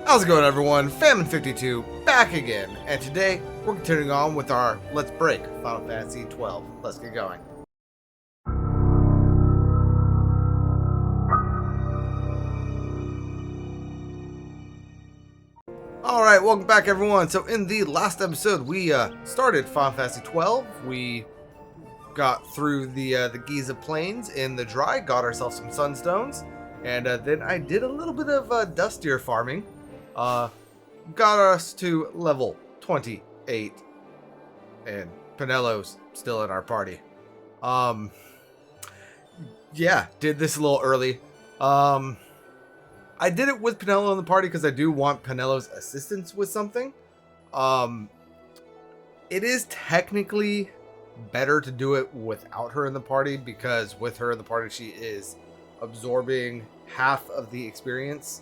How's it going, everyone? Famine52 back again, and today we're continuing on with our Let's Break Final Fantasy XII. Let's get going. Alright, welcome back, everyone. So in the last episode, we started Final Fantasy XII. We got through the Giza Plains in the dry, got ourselves some sunstones, and then I did a little bit of Dustia farming. Got us to level 28, and Penello's still in our party. Yeah, did this a little early. I did it with Penello in the party because I do want Penello's assistance with something. It is technically better to do it without her in the party, because with her in the party, she is absorbing half of the experience.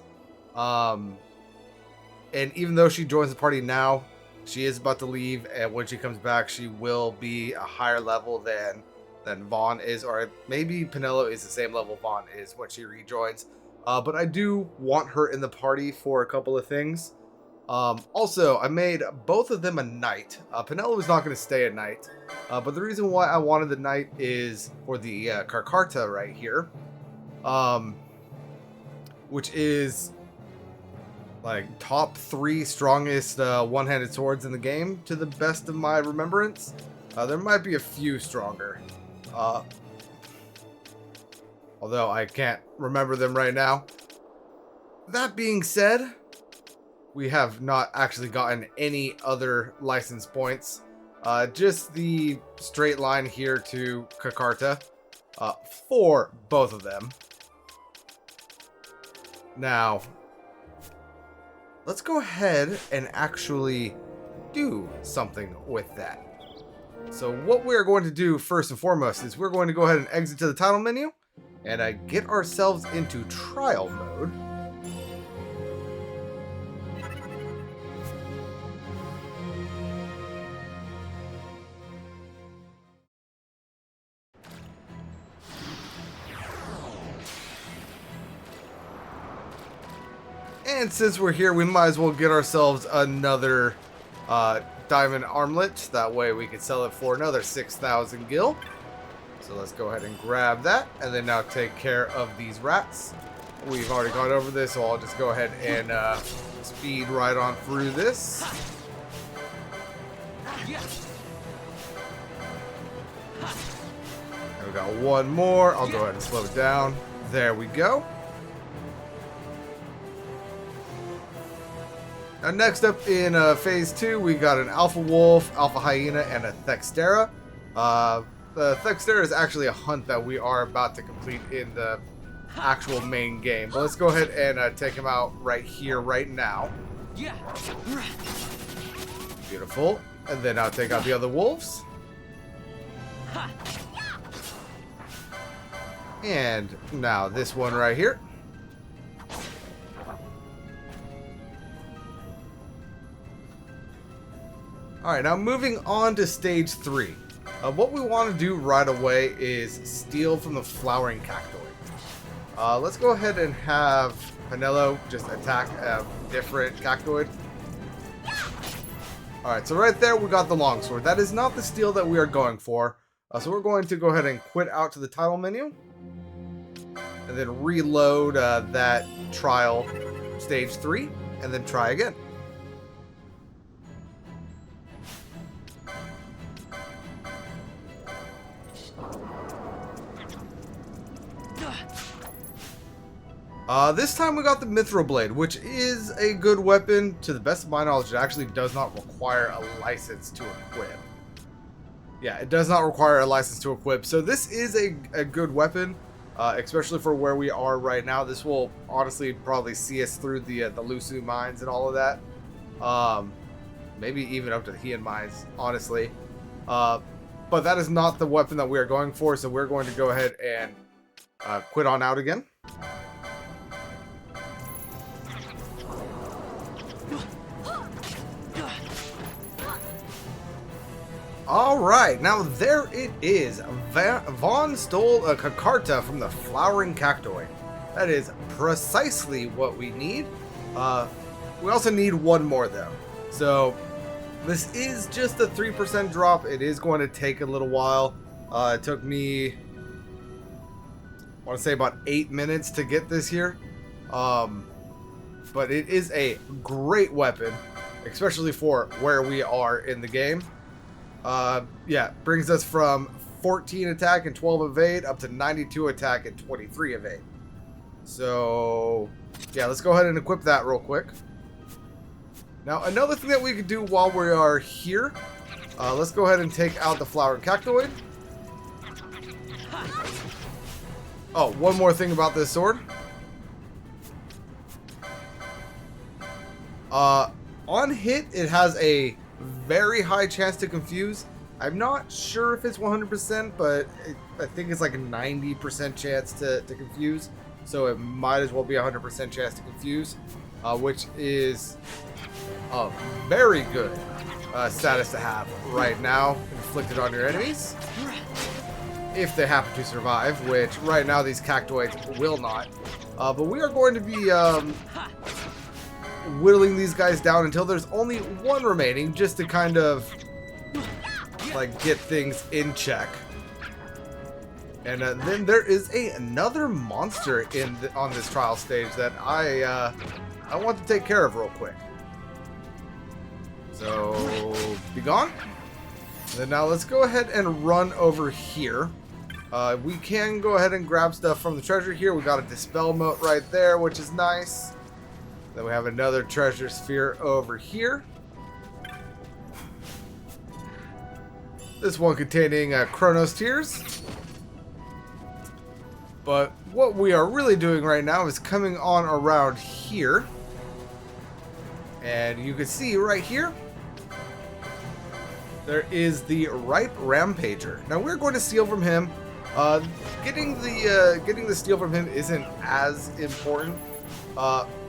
And even though she joins the party now, she is about to leave, and when she comes back, she will be a higher level than Vaughn is, or maybe Penello is the same level Vaughn is when she rejoins. But I do want her in the party for a couple of things. Also, I made both of them a knight. Penello is not going to stay a knight, but the reason why I wanted the knight is for the Carcarta right here, which is like top 3 strongest one-handed swords in the game, to the best of my remembrance. There might be a few stronger, although I can't remember them right now. That being said, we have not actually gotten any other license points. Just the straight line here to Carcarta for both of them. Now, let's go ahead and actually do something with that. So what we're going to do first and foremost is we're going to go ahead and exit to the title menu and get ourselves into trial mode. And since we're here, we might as well get ourselves another diamond armlet. That way we can sell it for another 6,000 gil. So let's go ahead and grab that, and then now take care of these rats. We've already gone over this, so I'll just go ahead and speed right on through this. And we got one more. I'll go ahead and slow it down. There we go. Now, next up in phase 2, we got an alpha wolf, alpha hyena, and a Thextera. The Thextera is actually a hunt that we are about to complete in the actual main game. But let's go ahead and take him out right here, right now. Beautiful. And then I'll take out the other wolves. And now this one right here. Alright, now moving on to stage 3. What we want to do right away is steal from the flowering cactoid. Let's go ahead and have Penello just attack a different cactoid. Alright, so right there we got the longsword. That is not the steal that we are going for. So we're going to go ahead and quit out to the title menu. And then reload that trial stage 3. And then try again. This time we got the Mithril Blade, which is a good weapon. To the best of my knowledge, it actually does not require a license to equip. Yeah, it does not require a license to equip. So this is a good weapon, especially for where we are right now. This will honestly probably see us through the Lusu mines and all of that. Maybe even up to the Heian mines, honestly. But that is not the weapon that we are going for, so we're going to go ahead and quit on out again. Alright, now there it is. Vaughn stole a Carcarta from the flowering cactoid. That is precisely what we need. We also need one more though. So this is just a 3% drop. It is going to take a little while. It took me, I want to say, about 8 minutes to get this here. But it is a great weapon, especially for where we are in the game. Yeah, brings us from 14 attack and 12 evade up to 92 attack and 23 evade. So, yeah, let's go ahead and equip that real quick. Now, another thing that we could do while we are here, let's go ahead and take out the flowered cactoid. Oh, one more thing about this sword. On hit, it has a very high chance to confuse. I'm not sure if it's 100%, but I think it's like a 90% chance to confuse. So it might as well be a 100% chance to confuse, which is a very good status to have right now, inflicted on your enemies, if they happen to survive, which right now these cactoids will not. But we are going to be whittling these guys down until there's only one remaining, just to kind of like get things in check. And then there is another monster on this trial stage that I want to take care of real quick. So be gone. And then now let's go ahead and run over here. We can go ahead and grab stuff from the treasure here. We got a dispel mote right there, which is nice. Then we have another treasure sphere over here. This one containing Chronos Tears. But what we are really doing right now is coming on around here. And you can see right here, there is the Ripe Rampager. Now we're going to steal from him. Getting the steal from him isn't as important.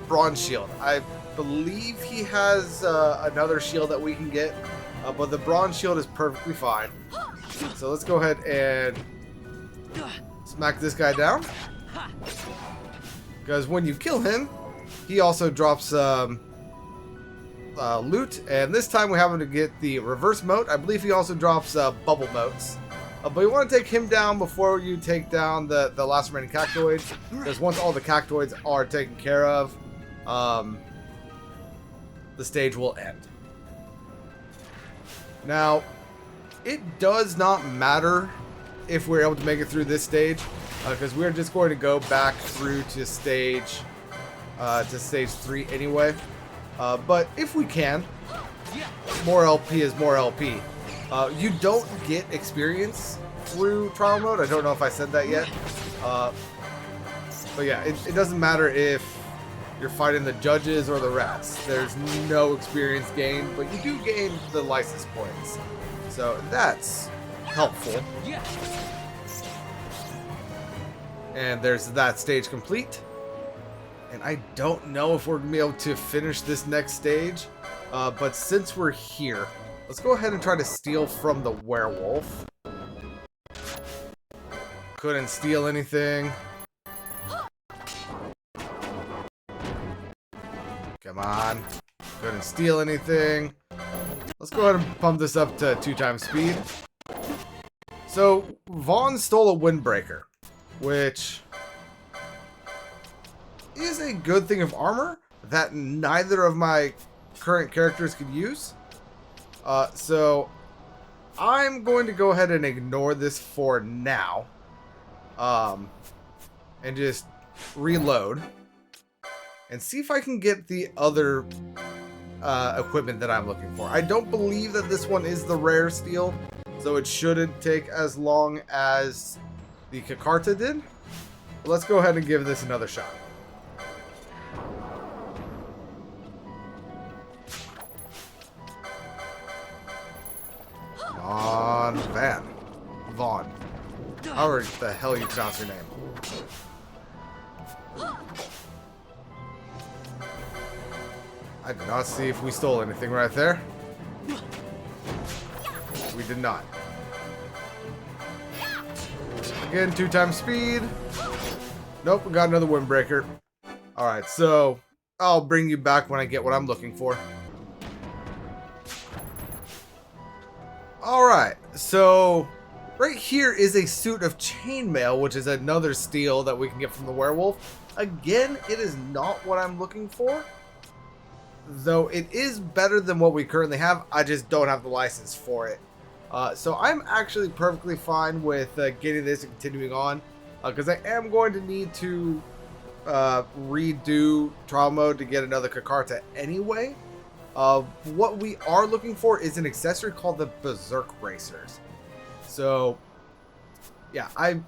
Bronze shield. I believe he has another shield that we can get, but the bronze shield is perfectly fine. So let's go ahead and smack this guy down, because when you kill him, he also drops loot, and this time we happen to get the reverse mote. I believe he also drops bubble motes. But you want to take him down before you take down the last remaining cactoids, because once all the cactoids are taken care of, the stage will end. Now, it does not matter if we're able to make it through this stage, because we're just going to go back through to stage 3 anyway. But if we can, more LP is more LP. You don't get experience through trial mode. I don't know if I said that yet. But yeah, it doesn't matter if you're fighting the judges or the rats. There's no experience gained, but you do gain the license points. So that's helpful. And there's that stage complete. And I don't know if we're going to be able to finish this next stage. But since we're here, let's go ahead and try to steal from the werewolf. Couldn't steal anything. Come on. Couldn't steal anything. Let's go ahead and pump this up to 2 times speed. So, Vaughn stole a windbreaker, which is a good thing of armor that neither of my current characters could use. So, I'm going to go ahead and ignore this for now. And just reload. And see if I can get the other equipment that I'm looking for. I don't believe that this one is the rare steal, so it shouldn't take as long as the Kakarta did. But let's go ahead and give this another shot. Come on, Vaughn. However the hell you pronounce your name. I did not see if we stole anything right there. We did not. Again, 2 times speed. Nope, we got another windbreaker. Alright, so I'll bring you back when I get what I'm looking for. Alright, so right here is a suit of chainmail, which is another steal that we can get from the werewolf. Again, it is not what I'm looking for, though it is better than what we currently have. I just don't have the license for it. So I'm actually perfectly fine with getting this and continuing on, because I am going to need to redo trial mode to get another Kakarta anyway. What we are looking for is an accessory called the Berserk Bracers. So yeah, I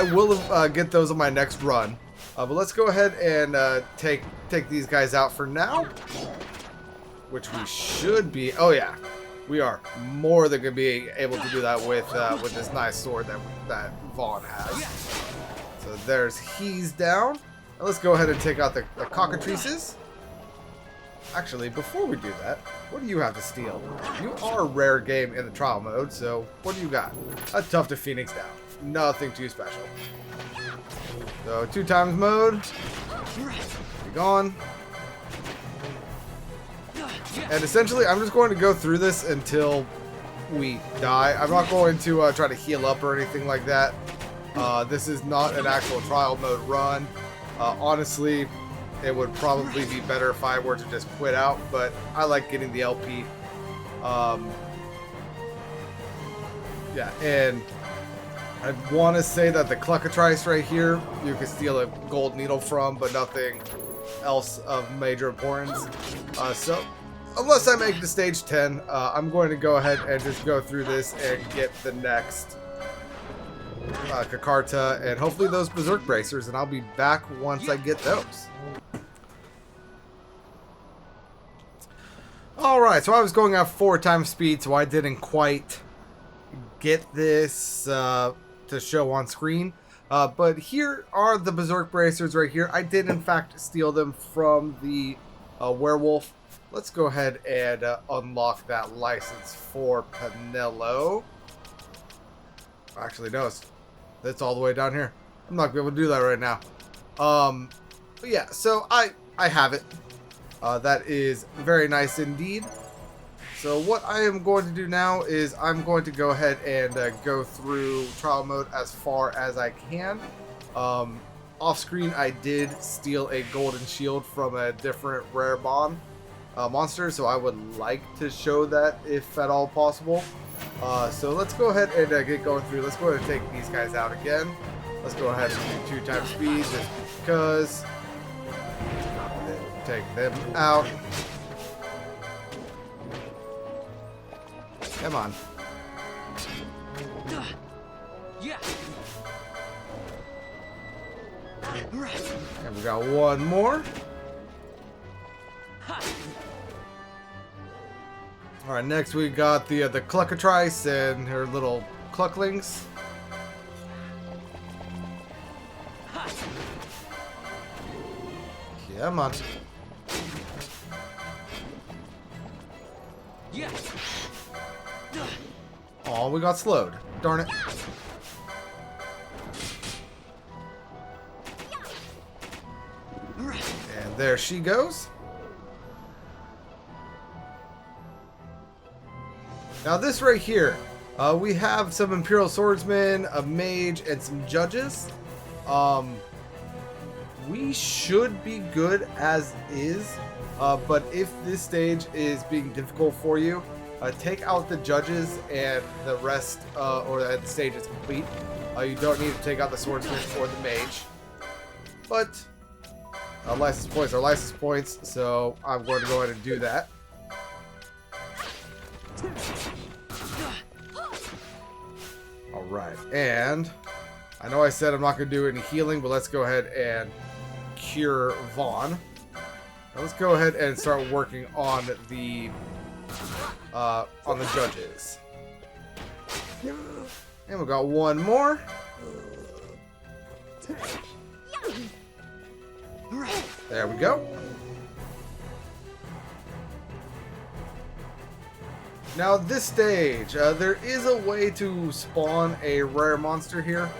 will get those on my next run. But let's go ahead and take these guys out for now, which we should be. Oh yeah, we are more than gonna be able to do that with this nice sword that Vaughn has. So there's he's down. Now let's go ahead and take out the cockatrices. Actually, before we do that, what do you have to steal? You are a rare game in the trial mode, so what do you got? A Tough to Phoenix down. Nothing too special. So 2x mode. Be gone. And essentially, I'm just going to go through this until we die. I'm not going to try to heal up or anything like that. This is not an actual trial mode run. Honestly, it would probably be better if I were to just quit out, but I like getting the LP. Yeah, and I want to say that the Cluckatrice right here, you can steal a gold needle from, but nothing else of major importance. So, unless I make it to stage 10, I'm going to go ahead and just go through this and get the next Kakarta, and hopefully those Berserk Bracers, and I'll be back once I get those. Alright, so I was going at 4x speed, so I didn't quite get this to show on screen. But here are the Berserk Bracers right here. I did in fact steal them from the werewolf. Let's go ahead and unlock that license for Penelo. Actually, no, that's all the way down here. I'm not going to be able to do that right now. But yeah, so I have it. That is very nice indeed. So what I am going to do now is I'm going to go ahead and go through trial mode as far as I can. Off screen, I did steal a golden shield from a different rare bond monster, so I would like to show that if at all possible. So let's go ahead and get going through. Let's go ahead and take these guys out again. Let's go ahead and do 2x speed just because. Take them out. Come on. Yeah. And we got one more. All right, next we got the Cluckatrice and her little clucklings. Come on. Yeah. Oh, we got slowed. Darn it. And there she goes. Now this right here, we have some Imperial Swordsmen, a mage, and some judges. We should be good as is, but if this stage is being difficult for you, take out the judges and the rest, or the stage is complete. You don't need to take out the swordsman or the mage. But license points are license points, so I'm going to go ahead and do that. Alright, and I know I said I'm not going to do any healing, but let's go ahead and cure Vaughn. Now let's go ahead and start working on the judges. And we got one more. There we go. Now this stage, there is a way to spawn a rare monster here.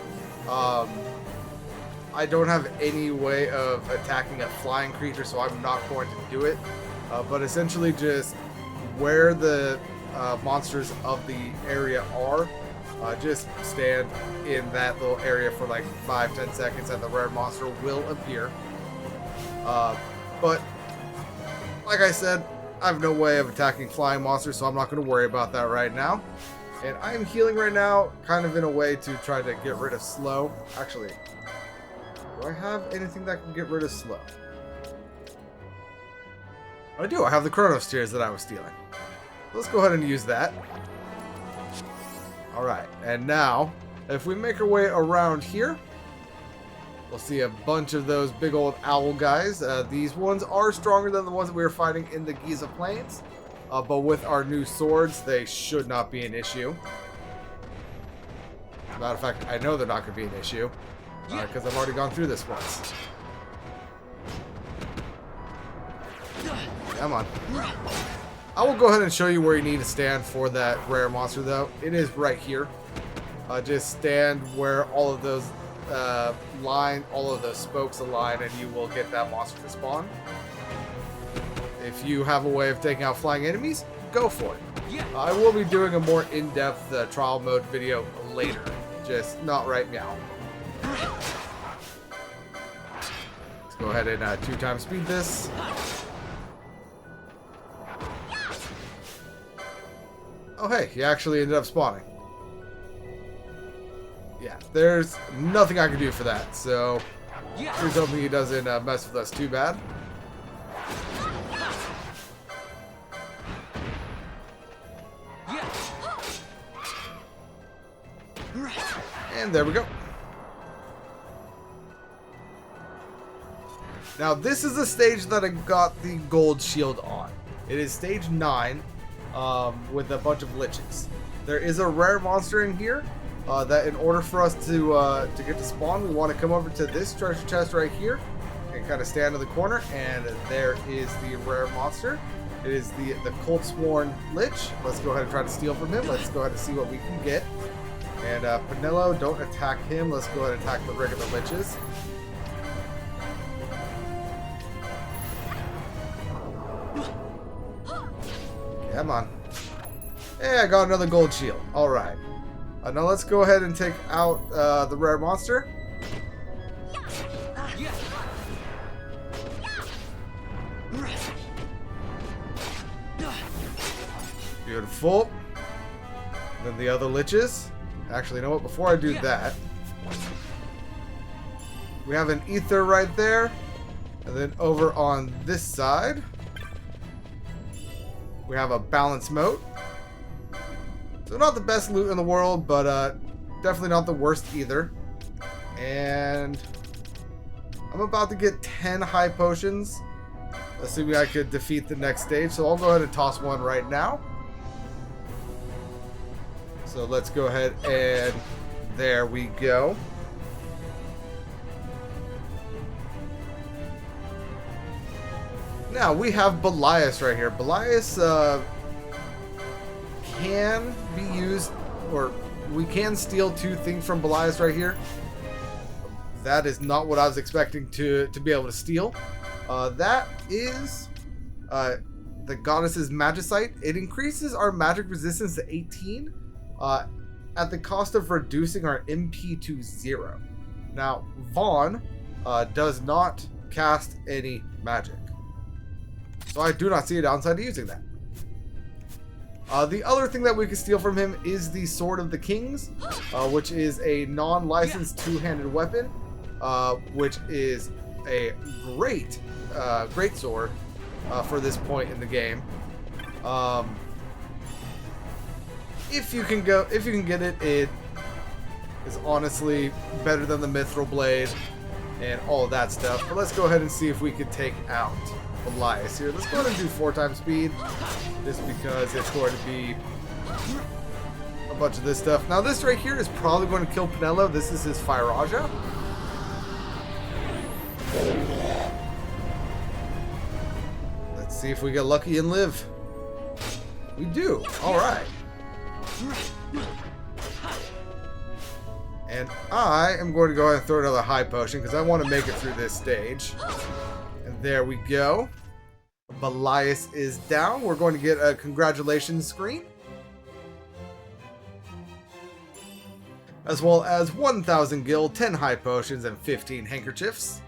I I don't have any way of attacking a flying creature, so I'm not going to do it. But essentially just where the monsters of the area are, just stand in that little area for like 5-10 seconds and the rare monster will appear. But like I said, I have no way of attacking flying monsters, so I'm not going to worry about that right now. And I am healing right now, kind of in a way to try to get rid of slow. Actually, do I have anything that can get rid of slow? I do. I have the Chronos Tears that I was stealing. Let's go ahead and use that. Alright, and now, if we make our way around here, we'll see a bunch of those big old owl guys. These ones are stronger than the ones that we were fighting in the Giza Plains. But with our new swords, they should not be an issue. As a matter of fact, I know they're not going to be an issue. Because I've already gone through this once. Come on. I will go ahead and show you where you need to stand for that rare monster, though. It is right here. Just stand where all of those all of those spokes align, and you will get that monster to spawn. If you have a way of taking out flying enemies, go for it. I will be doing a more in-depth trial mode video later, just not right now. Let's go ahead and 2x speed this. Oh hey, he actually ended up spawning. Yeah, there's nothing I can do for that, so here's hoping he doesn't mess with us too bad. And there we go. Now this is the stage that I got the gold shield on. It is stage 9 with a bunch of liches. There is a rare monster in here that in order for us to get to spawn, we want to come over to this treasure chest right here and kind of stand in the corner, and there is the rare monster. It is the Coltsworn Lich. Let's go ahead and try to steal from him. Let's go ahead and see what we can get. And Pinello, don't attack him. Let's go ahead and attack the regular liches. Come on. Hey, I got another gold shield. Alright. Now let's go ahead and take out the rare monster. Beautiful. Then the other liches. Actually, you know what? Before I do that, we have an ether right there. And then over on this side, we have a balance mote. So not the best loot in the world, but definitely not the worst either. And I'm about to get 10 high potions, assuming I could defeat the next stage. So I'll go ahead and toss one right now. So let's go ahead and there we go. Now we have Belias right here. Belias can be used, or we can steal 2 things from Belias right here. That is not what I was expecting to be able to steal. That is the Goddess's Magicite. It increases our magic resistance to 18 at the cost of reducing our MP to 0. Now, Vaughn does not cast any magic, so I do not see a downside to using that. The other thing that we can steal from him is the Sword of the Kings, which is a non-licensed 2-handed weapon, which is a great sword for this point in the game. If you can get it, it is honestly better than the Mithril Blade and all of that stuff. But let's go ahead and see if we could take out Elias here. Let's go ahead and do 4x speed, just because it's going to be a bunch of this stuff. Now this right here is probably going to kill Pinello. This is his Firaja. Let's see if we get lucky and live. We do. All right. And I am going to go ahead and throw another high potion because I want to make it through this stage. And there we go. Belias is down. We're going to get a congratulations screen. As well as 1,000 gil, 10 high potions, and 15 handkerchiefs.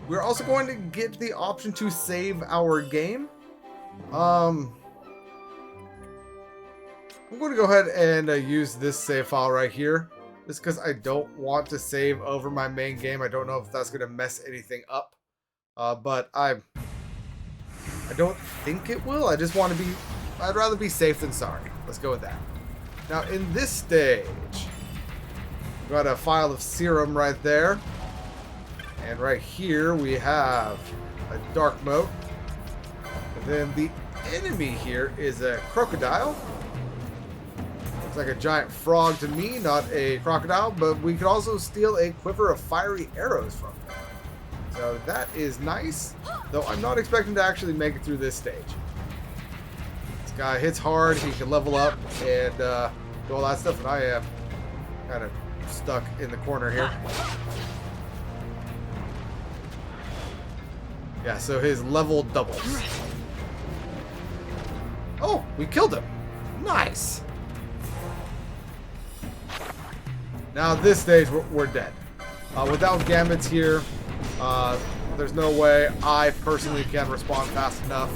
We're also going to get the option to save our game. I'm going to go ahead and use this save file right here. Just because I don't want to save over my main game. I don't know if that's going to mess anything up. But I don't think it will. I just want to be... I'd rather be safe than sorry. Let's go with that. Now, in this stage, we've got a file of serum right there. And right here, we have a dark moat. And then the enemy here is a crocodile. Looks like a giant frog to me, not a crocodile. But we could also steal a quiver of fiery arrows from him. So that is nice. Though I'm not expecting to actually make it through this stage. Guy hits hard, he can level up and do all that stuff, and I am kind of stuck in the corner here. Yeah, so his level doubles. Oh, we killed him. Nice. Now this stage, we're dead. Without gambits here, there's no way I personally can respond fast enough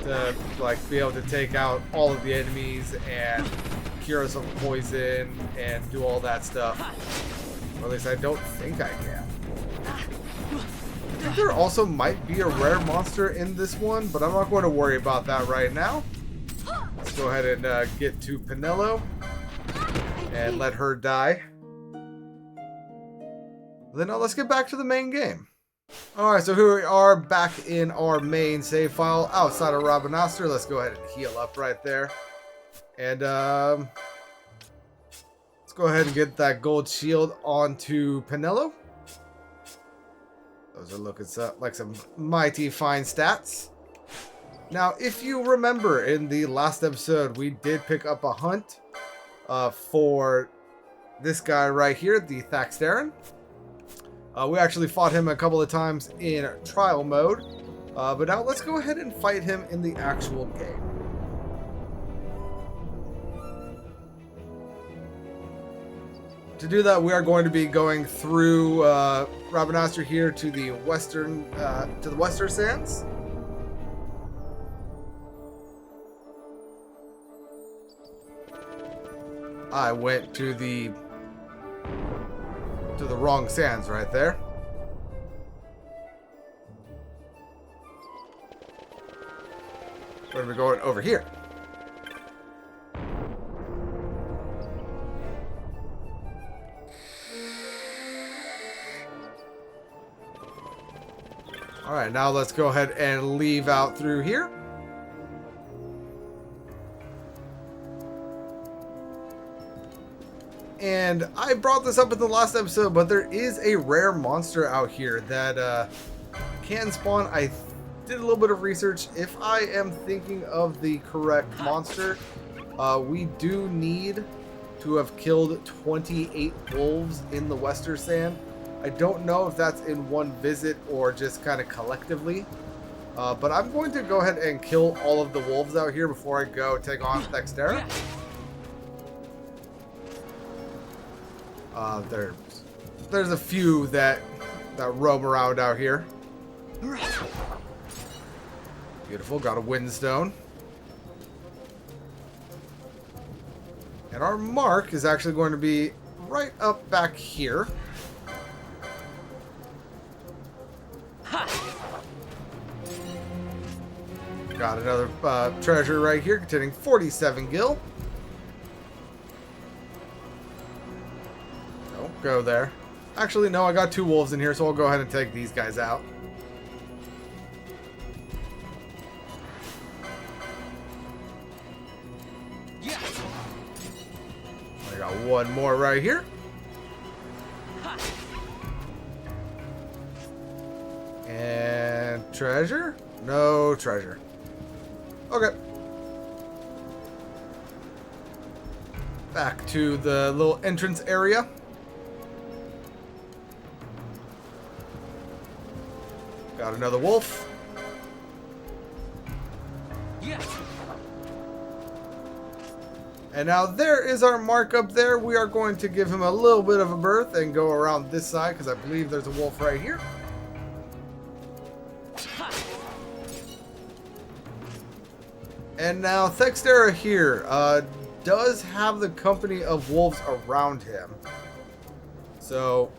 to like be able to take out all of the enemies and cure some poison and do all that stuff. Or at least I don't think I can. I think there also might be a rare monster in this one, but I'm not going to worry about that right now. Let's go ahead and get to Pinello and let her die. Then let's get back to the main game. Alright, so here we are back in our main save file outside of Rabanastre. Let's go ahead and heal up right there. And let's go ahead and get that gold shield onto Pinello. Those are looking like some mighty fine stats. Now, if you remember in the last episode, we did pick up a hunt for this guy right here, the Thaxteran. We actually fought him a couple of times in trial mode, but now let's go ahead and fight him in the actual game. To do that, we are going to be going through Rabanastre here to the western sands. I went to the wrong sands right there. We're going to be going over here. Alright, now let's go ahead and leave out through here. And I brought this up in the last episode, but there is a rare monster out here that can spawn. I did a little bit of research. If I am thinking of the correct monster, we do need to have killed 28 wolves in the Western Sand. I don't know if that's in one visit or just kind of collectively. But I'm going to go ahead and kill all of the wolves out here before I go take on Thextera. There's a few that roam around out here. Beautiful, got a windstone. And our mark is actually going to be right up back here. Got another treasure right here containing 47 gil. Don't go there. Actually, no, I got 2 wolves in here, so I'll go ahead and take these guys out. I got 1 more right here. And treasure? No treasure. Okay. Back to the little entrance area. Got another wolf. Yes. And now there is our mark up there. We are going to give him a little bit of a berth and go around this side because I believe there's a wolf right here. And now Thextera here does have the company of wolves around him. So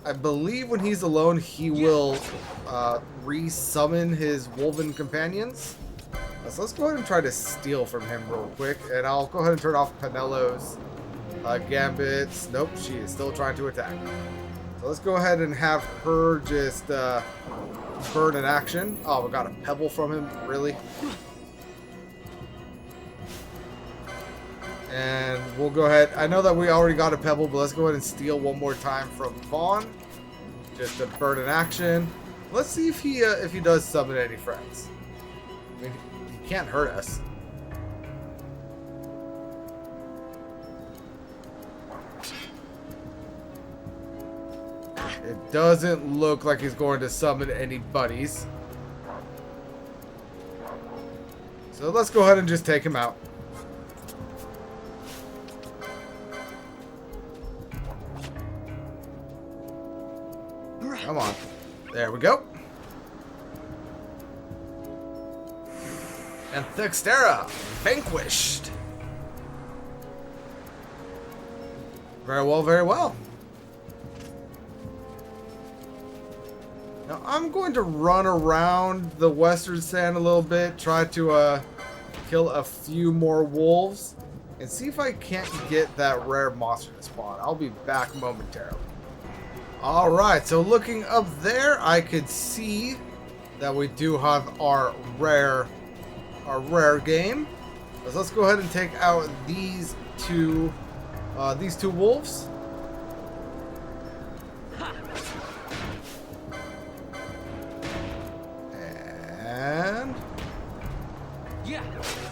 I believe when he's alone, he will re-summon his wolven companions. So let's go ahead and try to steal from him real quick. And I'll go ahead and turn off Penelo's gambits. Nope, she is still trying to attack. So let's go ahead and have her just burn in action. Oh, we got a pebble from him. Really? And we'll go ahead. I know that we already got a pebble, but let's go ahead and steal one more time from Vaughn. Just to burn in action. Let's see if he does summon any friends. I mean, he can't hurt us. It doesn't look like he's going to summon any buddies. So let's go ahead and just take him out. Come on. There we go. And Thextera vanquished. Very well, very well. Now I'm going to run around the western sand a little bit, try to kill a few more wolves, and see if I can't get that rare monster to spawn. I'll be back momentarily. Alright, so looking up there, I could see that we do have our rare game. So let's go ahead and take out these two wolves. And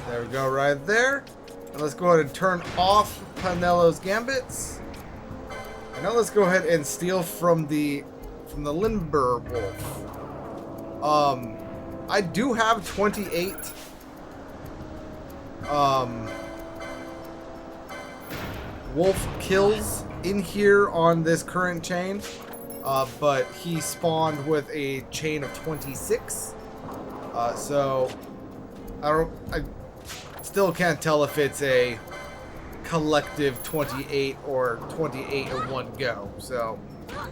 there we go, right there. And let's go ahead and turn off Penelo's gambits. And now let's go ahead and steal from the Limber Wolf. I do have 28 wolf kills in here on this current chain, but he spawned with a chain of 26. So I still can't tell if it's a collective 28 or 28 in one go. So I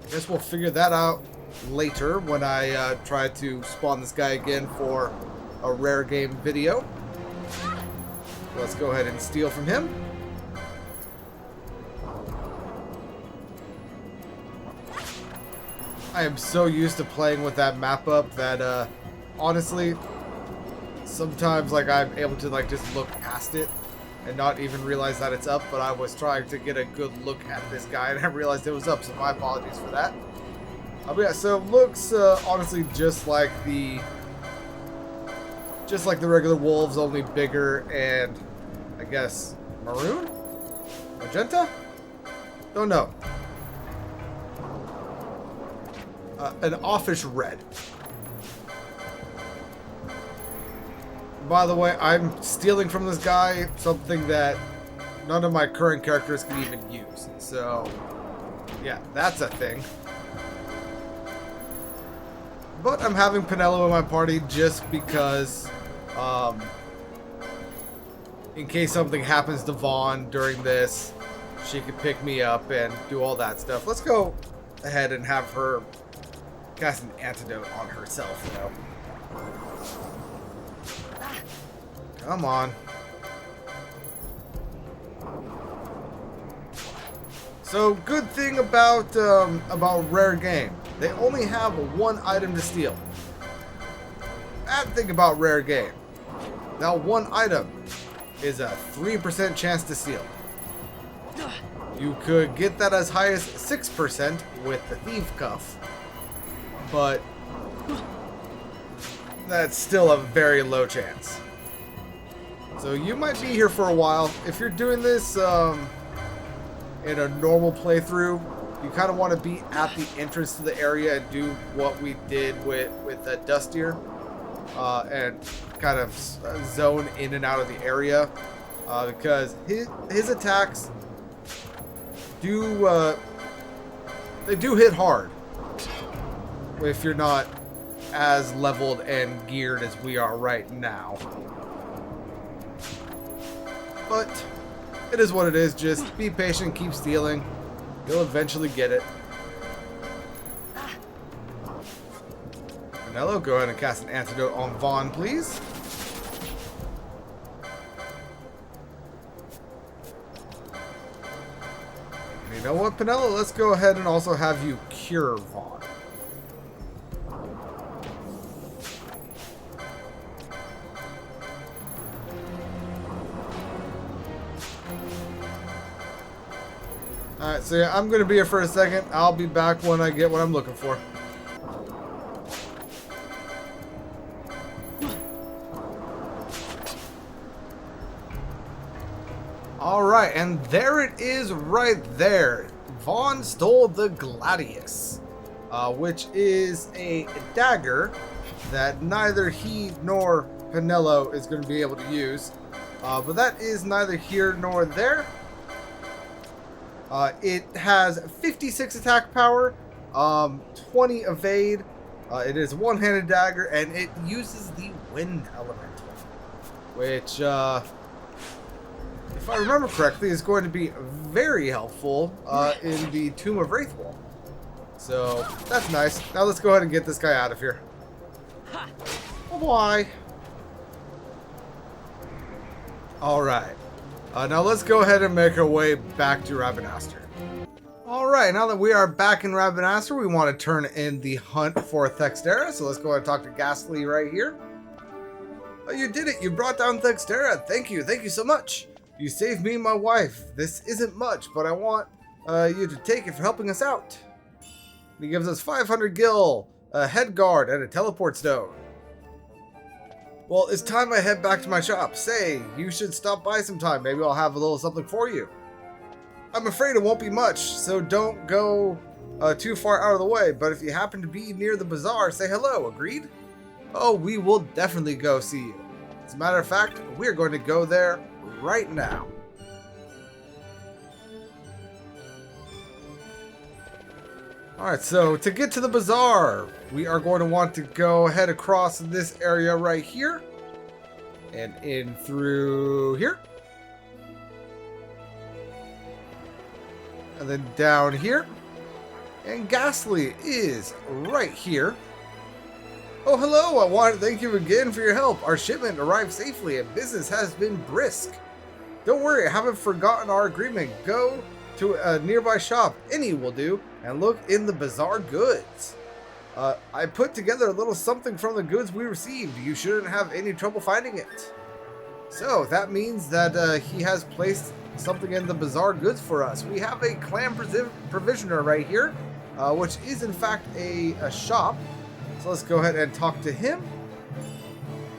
guess we'll figure that out later when I try to spawn this guy again for a rare game video. Let's go ahead and steal from him. I am so used to playing with that map up that honestly sometimes like I'm able to like just look past it and not even realize that it's up, but I was trying to get a good look at this guy and I realized it was up, so my apologies for that. But yeah, so it looks honestly just like the regular wolves, only bigger and I guess maroon? Magenta? Don't know. An offish red. By the way, I'm stealing from this guy something that none of my current characters can even use. So, yeah, that's a thing. But I'm having Penelo in my party just because, in case something happens to Vaughn during this, she could pick me up and do all that stuff. Let's go ahead and have her cast an antidote on herself, you know. Come on. So, good thing about rare game. They only have one item to steal. Bad thing about rare game. That one item is a 3% chance to steal. You could get that as high as 6% with the Thief Cuff. But that's still a very low chance. So you might be here for a while. If you're doing this in a normal playthrough, you kind of want to be at the entrance to the area and do what we did with Dustia, and kind of zone in and out of the area, because his attacks do they do hit hard if you're not as leveled and geared as we are right now. But it is what it is. Just be patient, keep stealing. You'll eventually get it. Pinello, go ahead and cast an antidote on Vaughn, please. And you know what, Pinello? Let's go ahead and also have you cure Vaughn. Alright, so yeah, I'm going to be here for a second. I'll be back when I get what I'm looking for. Alright, and there it is right there. Vaughn stole the Gladius, which is a dagger that neither he nor Pinello is going to be able to use. But that is neither here nor there. It has 56 attack power, 20 evade. It is a one-handed dagger, and it uses the wind elemental, which, if I remember correctly, is going to be very helpful in the Tomb of Wraithwall. So that's nice. Now let's go ahead and get this guy out of here. Oh boy. All right. Now let's go ahead and make our way back to Rabanastre. Alright, now that we are back in Rabanastre, we want to turn in the hunt for Thextera. So let's go ahead and talk to Ghastly right here. Oh, you did it! You brought down Thextera! Thank you so much! You saved me and my wife. This isn't much, but I want you to take it for helping us out. He gives us 500 gil, a head guard, and a teleport stone. Well, it's time I head back to my shop. Say, you should stop by sometime. Maybe I'll have a little something for you. I'm afraid it won't be much, so don't go too far out of the way. But if you happen to be near the bazaar, say hello. Agreed? Oh, we will definitely go see you. As a matter of fact, we're going to go there right now. Alright, so to get to the bazaar, we are going to want to go ahead across this area right here. And in through here. And then down here. And Ghastly is right here. Oh, hello! I want to thank you again for your help. Our shipment arrived safely and business has been brisk. Don't worry, I haven't forgotten our agreement. Go to a nearby shop, any will do, and look in the bazaar goods. I put together a little something from the goods we received. You shouldn't have any trouble finding it. So that means that he has placed something in the bazaar goods for us. We have a clan provisioner right here, which is in fact a shop. So let's go ahead and talk to him.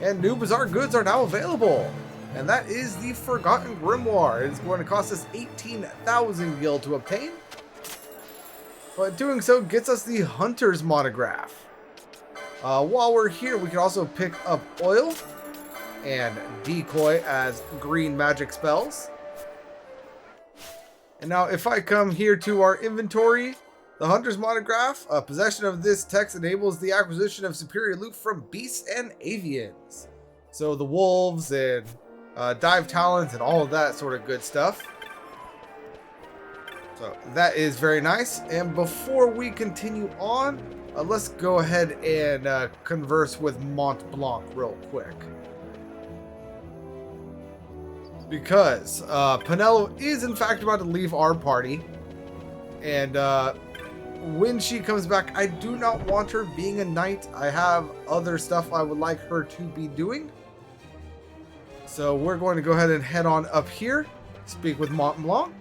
And new bazaar goods are now available. And that is the Forgotten Grimoire. It is going to cost us 18,000 gil to obtain. But doing so gets us the Hunter's Monograph. While we're here, we can also pick up Oil and Decoy as green magic spells. And now if I come here to our inventory, the Hunter's Monograph, possession of this text enables the acquisition of superior loot from beasts and avians. So the wolves and dive talons and all of that sort of good stuff. So that is very nice. And before we continue on, let's go ahead and converse with Mont Blanc real quick. Because Pinello is in fact about to leave our party. And when she comes back, I do not want her being a knight. I have other stuff I would like her to be doing. So we're going to go ahead and head on up here, speak with Mont Blanc.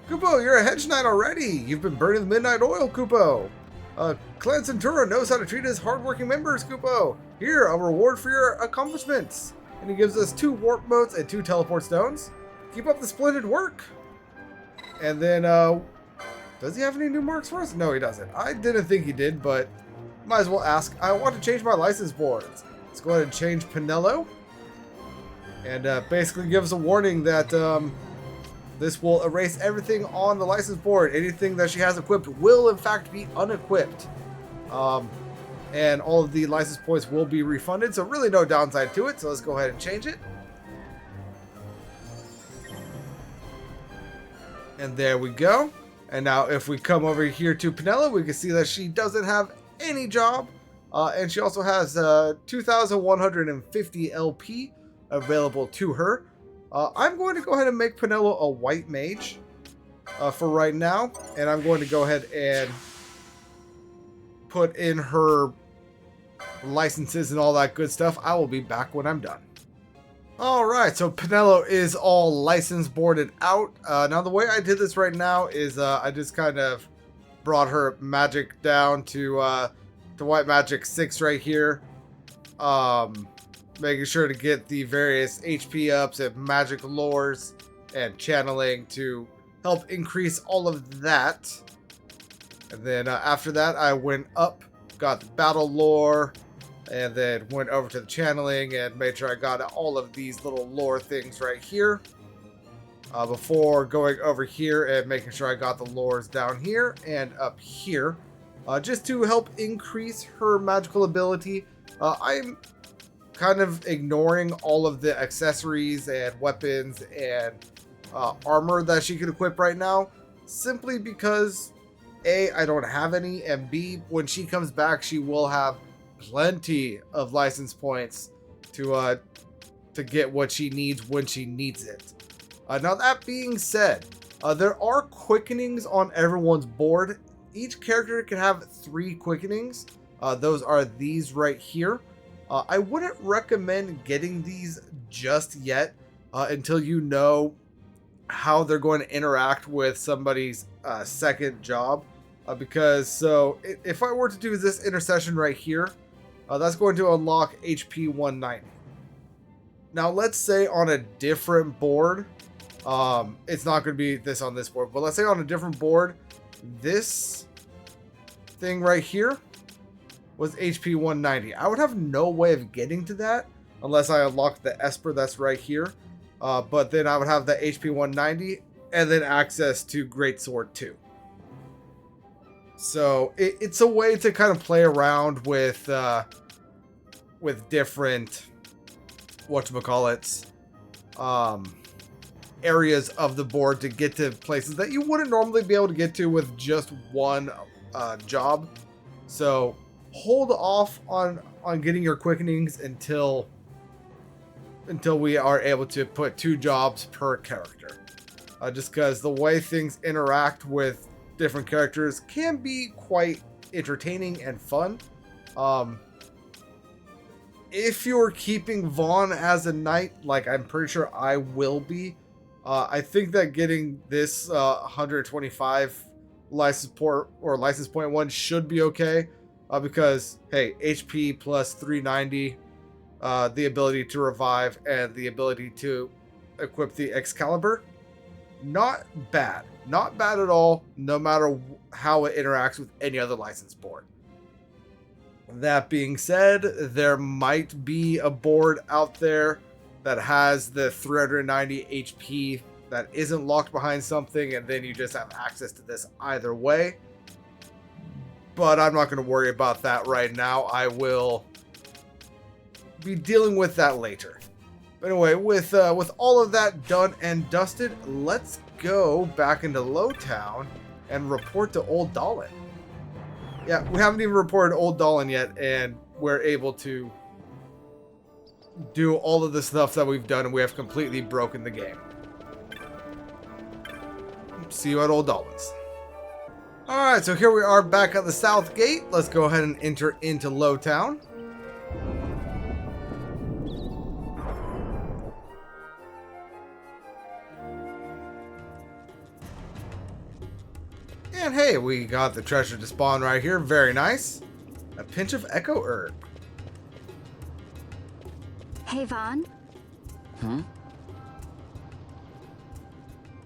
Kupo, you're a hedge knight already. You've been burning the midnight oil, Kupo. Clan Centura knows how to treat his hardworking members, Kupo. Here, a reward for your accomplishments. And he gives us 2 warp motes and 2 teleport stones. Keep up the splendid work. And then, does he have any new marks for us? No, he doesn't. I didn't think he did, but might as well ask. I want to change my license boards. Let's go ahead and change Pinello. And basically give us a warning that this will erase everything on the license board. Anything that she has equipped will, in fact, be unequipped. And all of the license points will be refunded, so really no downside to it. So let's go ahead and change it. And there we go. And now if we come over here to Pinella, we can see that she doesn't have any job. And she also has 2,150 LP available to her. I'm going to go ahead and make Pinello a white mage for right now. And I'm going to go ahead and put in her licenses and all that good stuff. I will be back when I'm done. Alright, so Pinello is all license boarded out. Now the way I did this right now is I just kind of brought her magic down to white magic 6 right here. Making sure to get the various HP ups and magic lores and channeling to help increase all of that. And then after that I went up, got the battle lore, and then went over to the channeling and made sure I got all of these little lore things right here. Before going over here and making sure I got the lores down here and up here. Just to help increase her magical ability. I'm kind of ignoring all of the accessories and weapons and armor that she can equip right now. Simply because A, I don't have any, and B, when she comes back she will have plenty of license points to get what she needs when she needs it. Now that being said, there are quickenings on everyone's board. Each character can have 3 quickenings. Those are these right here. I wouldn't recommend getting these just yet until you know how they're going to interact with somebody's second job. Because so if I were to do this intercession right here, that's going to unlock HP 190. Now, let's say on a different board, it's not going to be this on this board, but let's say on a different board, this thing right here was HP 190. I would have no way of getting to that unless I unlocked the Esper that's right here. But then I would have the HP 190 and then access to Greatsword 2. So it's a way to kind of play around with different whatchamacallits, areas of the board to get to places that you wouldn't normally be able to get to with just one job. So hold off on getting your quickenings until we are able to put 2 jobs per character. Just because the way things interact with different characters can be quite entertaining and fun. If you're keeping Vaughn as a knight, like I'm pretty sure I will be, I think that getting this 125 license port or license point 1 should be okay. Because hey, HP plus 390, the ability to revive and the ability to equip the Excalibur, not bad. Not bad at all, no matter how it interacts with any other license board. That being said, there might be a board out there that has the 390 HP that isn't locked behind something, and then you just have access to this either way. But I'm not going to worry about that right now. I will be dealing with that later. But anyway, with all of that done and dusted, let's go back into Lowtown and report to Old Dolan. Yeah, we haven't even reported Old Dolan yet, and we're able to do all of the stuff that we've done, and we have completely broken the game. See you at Old Dolan's. Alright, so here we are back at the South Gate. Let's go ahead and enter into Lowtown. And hey, we got the treasure to spawn right here. Very nice. A pinch of Echo Herb. Hey, Vaughn.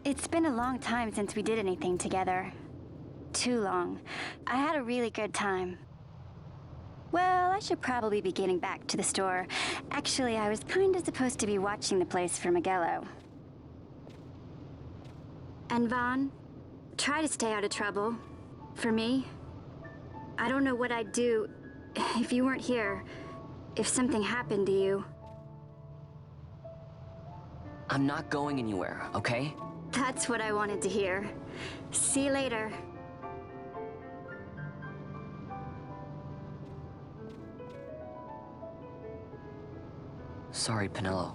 It's been a long time since we did anything together. Too long. I had a really good time. Well, I should probably be getting back to the store. Actually, I was kinda supposed to be watching the place for Miguelo. And Vaughn, try to stay out of trouble. For me. I don't know what I'd do if you weren't here. If something happened to you. I'm not going anywhere, okay? That's what I wanted to hear. See you later. Sorry, Penelo.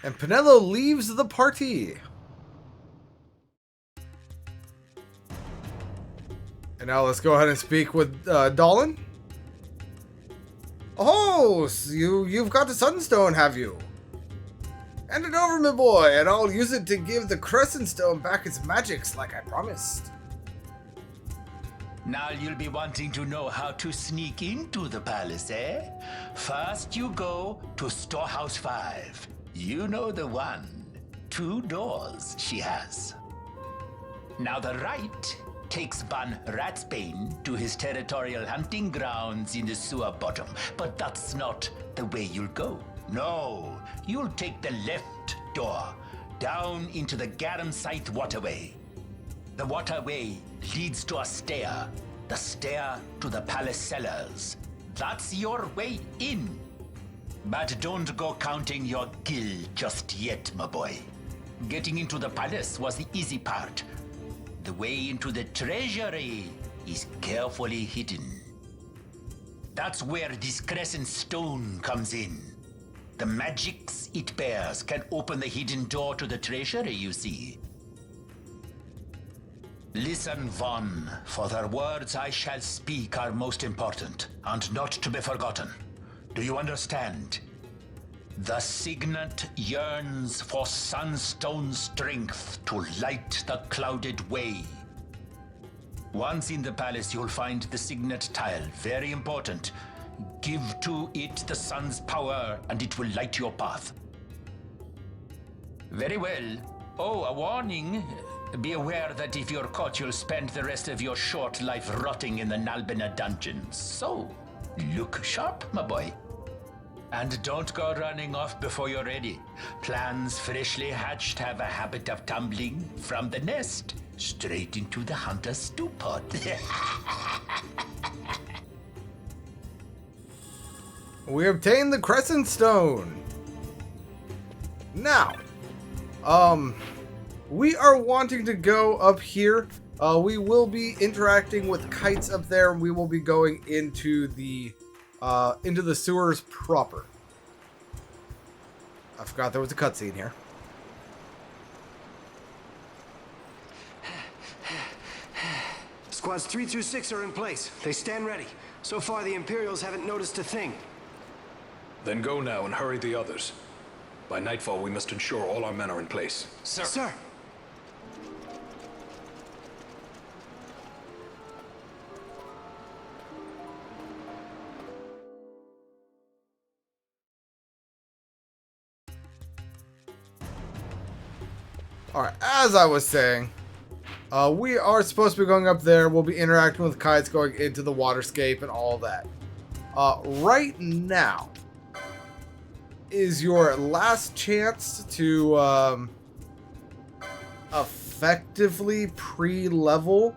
And Penelo leaves the party. And now let's go ahead and speak with Dolan. Oh, so you've got the Sunstone, have you? Hand it over, my boy, and I'll use it to give the Crescent Stone back its magics like I promised. Now you'll be wanting to know how to sneak into the palace, eh? First you go to Storehouse 5. You know the one. 2 doors she has. Now the right takes Van Ratsbane to his territorial hunting grounds in the sewer bottom. But that's not the way you'll go. No, you'll take the left door, down into the Garamsite waterway. The waterway leads to a stair. The stair to the palace cellars. That's your way in. But don't go counting your gil just yet, my boy. Getting into the palace was the easy part. The way into the treasury is carefully hidden. That's where this Crescent Stone comes in. The magics it bears can open the hidden door to the treasury, you see. Listen, Vaughn, for the words I shall speak are most important, and not to be forgotten. Do you understand? The Signet yearns for Sunstone strength to light the clouded way. Once in the palace, you'll find the Signet tile, very important. Give to it the sun's power, and it will light your path. Very well. Oh, a warning. Be aware that if you're caught, you'll spend the rest of your short life rotting in the Nalbina dungeons. So, look sharp, my boy. And don't go running off before you're ready. Plans freshly hatched have a habit of tumbling from the nest straight into the hunter's stew pot. We obtained the Crescent Stone. Now, we are wanting to go up here. We will be interacting with kites up there, and we will be going into the sewers proper. I forgot there was a cutscene here. Squads 3 through 6 are in place. They stand ready. So far, the Imperials haven't noticed a thing. Then go now and hurry the others. By nightfall, we must ensure all our men are in place. Sir. Sir. Alright, as I was saying, we are supposed to be going up there. We'll be interacting with kites, going into the waterscape and all that. Right now is your last chance to effectively pre-level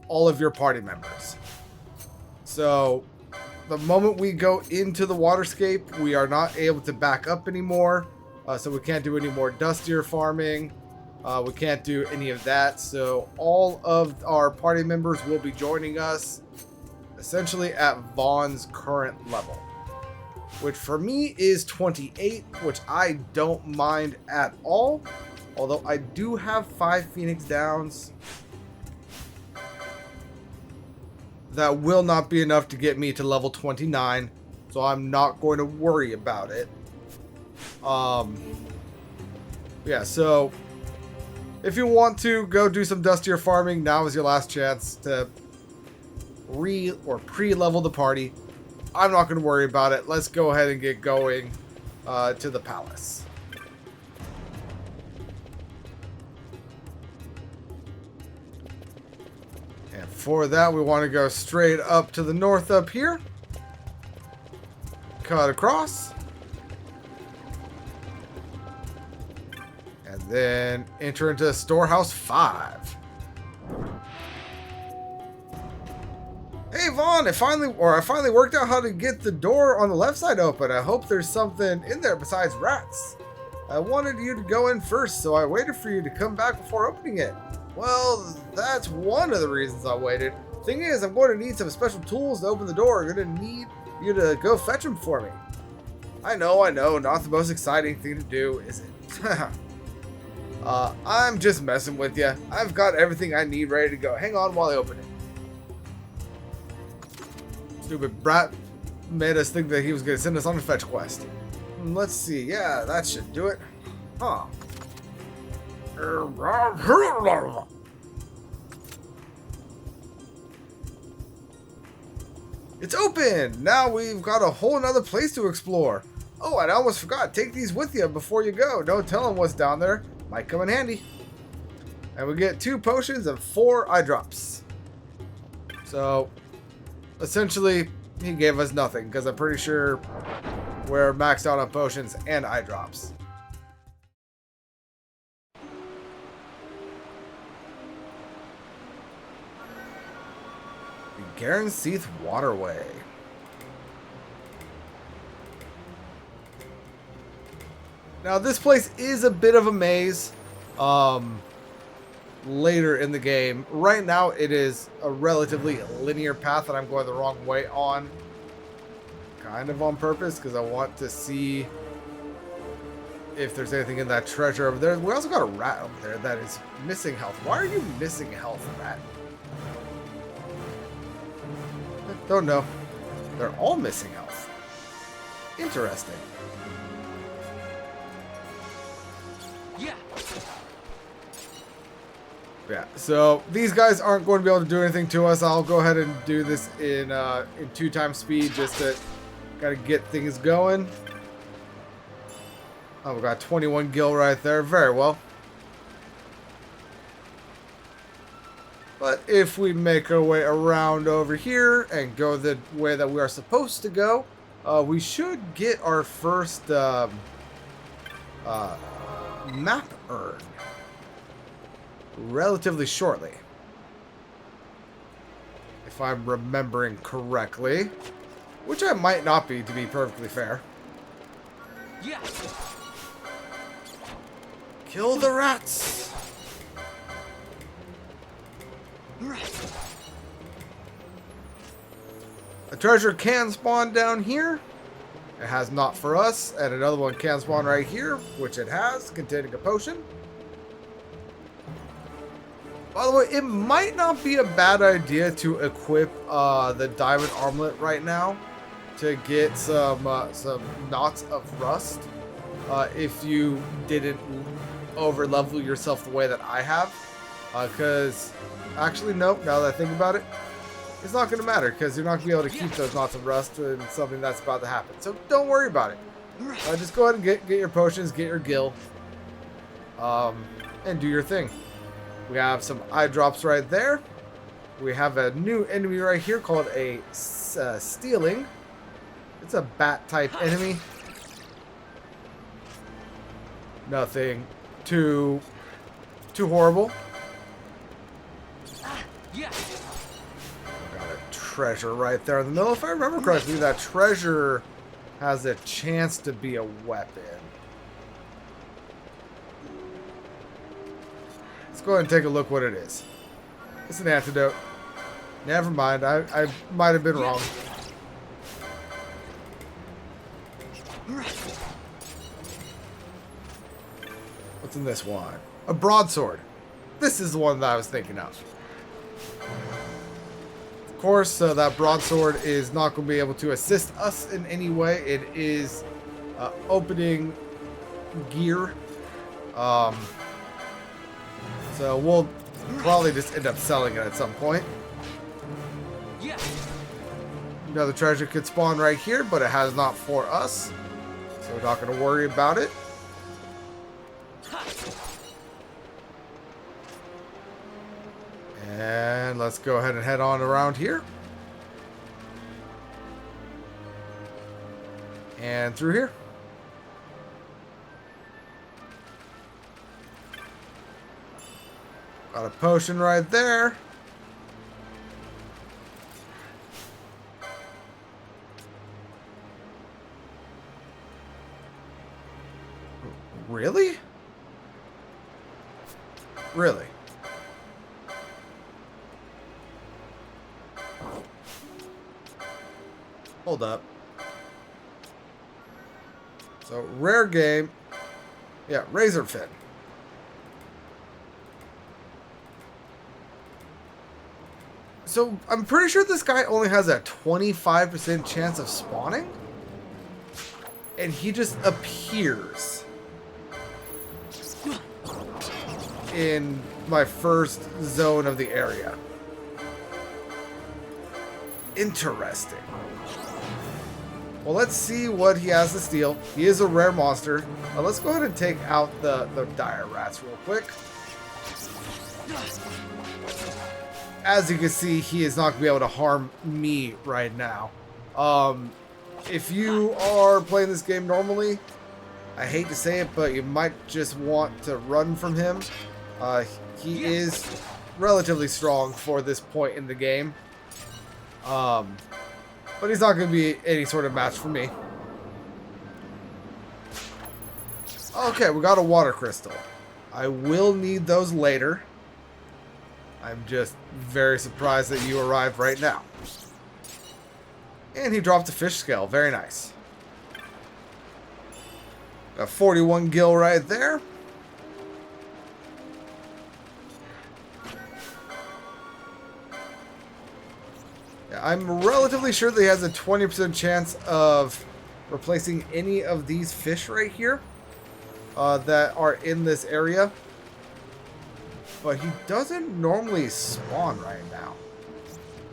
all of your party members. So, the moment we go into the waterscape, we are not able to back up anymore. So we can't do any more Dustia farming. We can't do any of that, so all of our party members will be joining us essentially at Vaughn's current level, which for me is 28, which I don't mind at all, although I do have 5 Phoenix Downs. That will not be enough to get me to level 29, so I'm not going to worry about it. Yeah, so if you want to go do some Dustia farming, now is your last chance to pre-level the party. I'm not going to worry about it. Let's go ahead and get going to the palace. And for that, we want to go straight up to the north up here. Cut across. And then enter into Storehouse 5. Hey Vaughn, I finally worked out how to get the door on the left side open. I hope there's something in there besides rats. I wanted you to go in first, so I waited for you to come back before opening it. Well, that's one of the reasons I waited. Thing is, I'm going to need some special tools to open the door. I'm going to need you to go fetch them for me. I know, not the most exciting thing to do, is it? I'm just messing with you. I've got everything I need ready to go. Hang on while I open it. Stupid brat made us think that he was going to send us on a fetch quest. Let's see. Yeah, that should do it. Huh. It's open! Now we've got a whole nother place to explore. Oh, and I almost forgot. Take these with you before you go. Don't tell them what's down there. Might come in handy. And we get 2 potions and 4 eye drops. So, essentially, he gave us nothing, because I'm pretty sure we're maxed out on potions and eye drops. The Garenseath Waterway. Now, this place is a bit of a maze later in the game. Right now, it is a relatively linear path that I'm going the wrong way on. Kind of on purpose, because I want to see if there's anything in that treasure over there. We also got a rat over there that is missing health. Why are you missing health, rat? I don't know. They're all missing health. Interesting. Yeah, so these guys aren't going to be able to do anything to us. I'll go ahead and do this in 2 times speed just to kind of get things going. Oh, we got 21 gil right there. Very well. But if we make our way around over here and go the way that we are supposed to go, we should get our first map earn relatively shortly, if I'm remembering correctly, which I might not be, to be perfectly fair. Yeah. Kill the rats. A treasure can spawn down here. It has not for us, and another one can spawn right here, which it has, containing a potion. By the way, it might not be a bad idea to equip the diamond armlet right now to get some knots of rust if you didn't over level yourself the way that I have. Because actually, nope, now that I think about it, it's not going to matter because you're not going to be able to keep those knots of rust in something that's about to happen. So don't worry about it. Just go ahead and get your potions, get your gil, and do your thing. We have some eye drops right there. We have a new enemy right here called a stealing. It's a bat type enemy. Nothing too horrible. Yeah. Got a treasure right there in the middle. If I remember correctly, that treasure has a chance to be a weapon. Let's go ahead and take a look what it is. It's an antidote. Never mind. I might have been wrong. What's in this one? A broadsword. This is the one that I was thinking of. Of course, that broadsword is not going to be able to assist us in any way. It is opening gear. So we'll probably just end up selling it at some point. Yeah. Another treasure could spawn right here, but it has not for us. So we're not going to worry about it. And let's go ahead and head on around here. And through here. Got a potion right there. Really? Really? Hold up. So, rare game. Yeah, Razorfin. So, I'm pretty sure this guy only has a 25% chance of spawning. And he just appears in my first zone of the area. Interesting. Well, let's see what he has to steal. He is a rare monster. Now, let's go ahead and take out the dire rats real quick. As you can see, he is not going to be able to harm me right now. If you are playing this game normally, I hate to say it, but you might just want to run from him. He is relatively strong for this point in the game. But he's not going to be any sort of match for me. Okay, we got a water crystal. I will need those later. I'm just very surprised that you arrived right now. And he dropped a fish scale. Very nice. Got 41 gil right there. Yeah, I'm relatively sure that he has a 20% chance of replacing any of these fish right here that are in this area. But he doesn't normally spawn right now.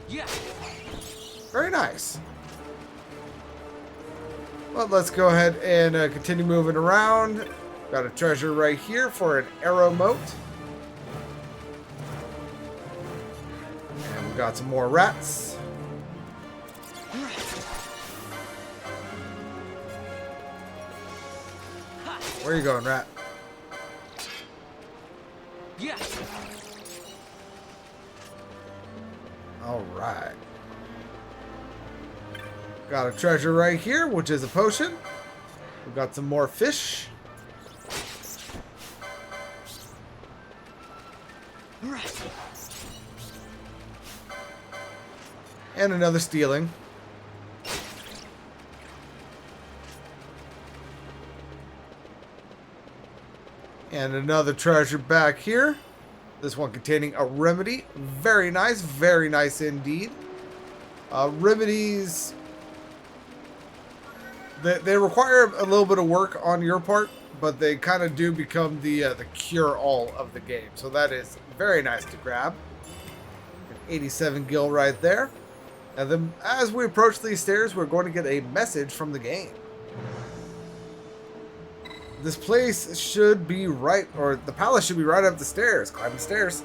Yeah. Very nice. Well, let's go ahead and continue moving around. Got a treasure right here for an arrow moat. And we got some more rats. Where are you going, rat? Yeah. All right. Got a treasure right here, which is a potion. We've got some more fish. And another stealing. And another treasure back here. This one containing a remedy. Very nice indeed. Remedies, they require a little bit of work on your part, but they kind of do become the cure-all of the game. So that is very nice to grab. An 87 gil right there. And then as we approach these stairs, we're going to get a message from the game. This place should be right, or the palace should be right up the stairs. Climb the stairs.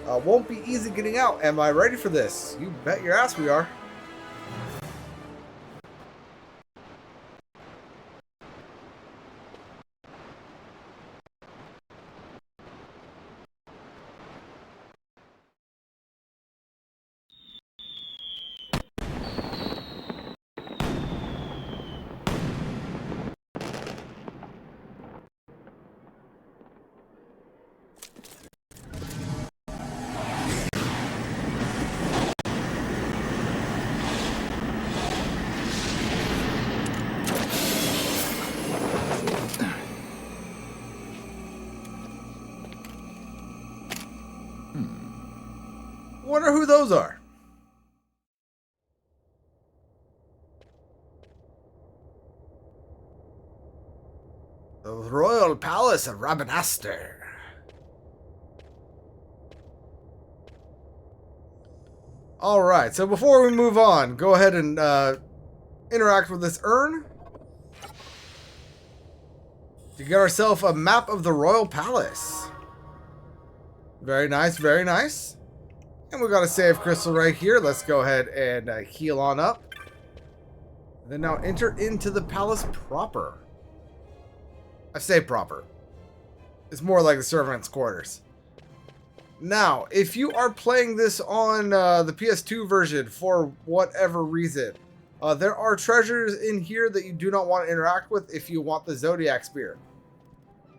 Won't be easy getting out. Am I ready for this? You bet your ass we are. Wonder who those are. The Royal Palace of Rabanastre. Alright, so before we move on, go ahead and interact with this urn to get ourselves a map of the Royal Palace. Very nice, very nice. And we got a save crystal right here. Let's go ahead and heal on up. Then now enter into the palace proper. I say proper. It's more like the servants' quarters. Now, if you are playing this on the PS2 version for whatever reason, there are treasures in here that you do not want to interact with if you want the Zodiac Spear.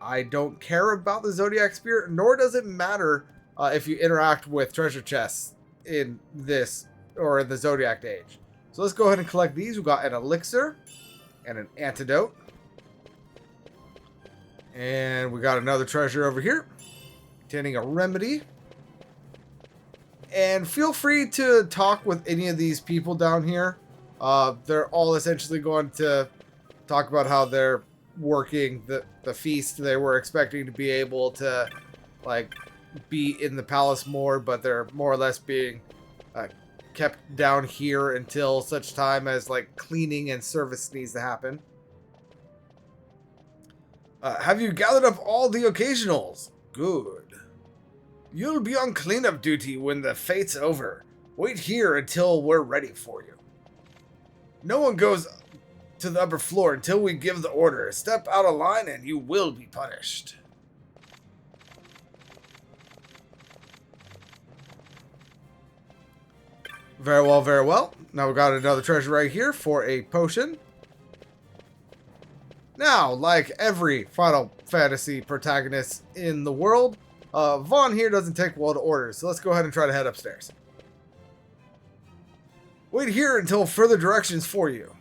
I don't care about the Zodiac Spear, nor does it matter if you interact with treasure chests in this or in the Zodiac Age. So let's go ahead and collect these. We got an elixir and an antidote. And we got another treasure over here containing a remedy. And feel free to talk with any of these people down here. They're all essentially going to talk about how they're working the feast. They were expecting to be able to like be in the palace more, but they're more or less being kept down here until such time as like cleaning and service needs to happen. Have you gathered up all the occasionals? Good. You'll be on cleanup duty when the fate's over. Wait here until we're ready for you. No one goes to the upper floor until we give the order. Step out of line and you will be punished. Very well, very well. Now we got another treasure right here for a potion. Now, like every Final Fantasy protagonist in the world, Vaughn here doesn't take well to orders, so let's go ahead and try to head upstairs. Wait here until further directions for you.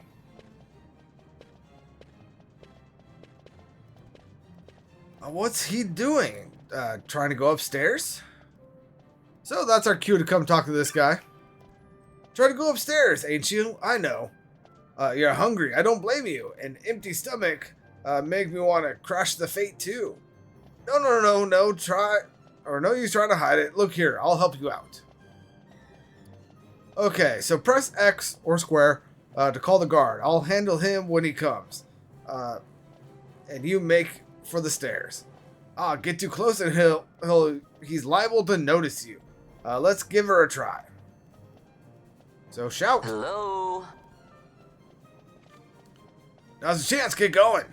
What's he doing? Trying to go upstairs? So that's our cue to come talk to this guy. Try to go upstairs, ain't you? I know. You're hungry. I don't blame you. An empty stomach make me want to crush the fate too. No. No use trying to hide it. Look here. I'll help you out. Okay, so press X or square to call the guard. I'll handle him when he comes. And you make for the stairs. Get too close and he's liable to notice you. Let's give her a try. So shout. Hello? Now's a chance, get going.